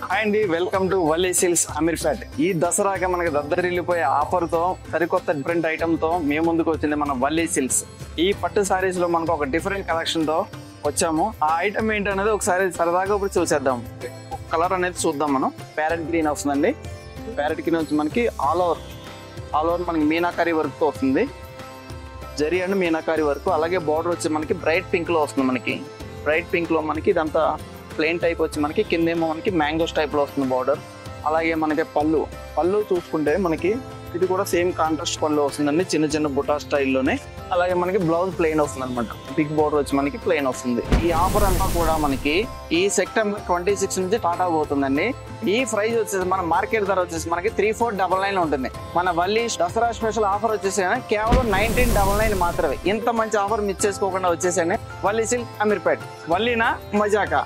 Hi అండి, welcome to Valli silks Ameerpet. ఈ దసరాకి మనకి దద్దరిల్లిపోయే ఆఫర్ తో సరికొత్త డిఫరెంట్ ఐటమ్ తో మేము ముందుకు వచ్చింది మన వల్లీ సిల్క్స్. ఈ పట్టు సారీస్ లో మనకు ఒక డిఫరెంట్ కలెక్షన్ తో వచ్చాము. ఆ ఐటమ్ ఏంటనేది ఒకసారి సరదాగా ఇప్పుడు చూసేద్దాం. కలర్ అనేది చూద్దాం. మనం ప్యారెట్ గ్రీన్ వస్తుందండి. ప్యారెట్ గ్రీన్ వచ్చి మనకి ఆల్ ఓవర్ మనకి మీనాకారి వర్క్ తో వస్తుంది. Zari and meenakari work. అలాగే బార్డర్ వచ్చి మనకి బ్రైట్ పింక్ లో వస్తుంది. మనకి బ్రైట్ పింక్ లో మనకి ఇదంతా ప్లెయిన్ టైప్ వచ్చి మనకి కిందేమో మనకి మ్యాంగోస్ టైప్ లో వస్తుంది బార్డర్. అలాగే మనకి పళ్ళు చూసుకుంటే మనకి ఇది కూడా సేమ్ కాంట్రాస్ట్ పళ్ళు వస్తుందండి, చిన్న చిన్న బుటా స్టైల్లోనే. అలాగే మనకి బ్లౌజ్ ప్లెయిన్ వస్తుంది అనమాట. బిగ్ బోర్డర్ వచ్చి మనకి ప్లెయిన్ వస్తుంది. ఈ ఆఫర్ అంతా కూడా మనకి ఈ సెప్టెంబర్ 26 నుంచి స్టార్ట్ అవబోతుందండి. ఈ ప్రైస్ వచ్చేసి మన మార్కెట్ ధర వచ్చేసి మనకి 3499 ఉంటుంది. మన వల్లీ దసరా స్పెషల్ ఆఫర్ వచ్చేసి కేవలం 1999 మాత్రమే. ఇంత మంచి ఆఫర్ మిస్ చేసుకోకుండా వచ్చేసానే వల్లీ సిల్క్ అమీర్పేట్. వల్లీనా మజాకా.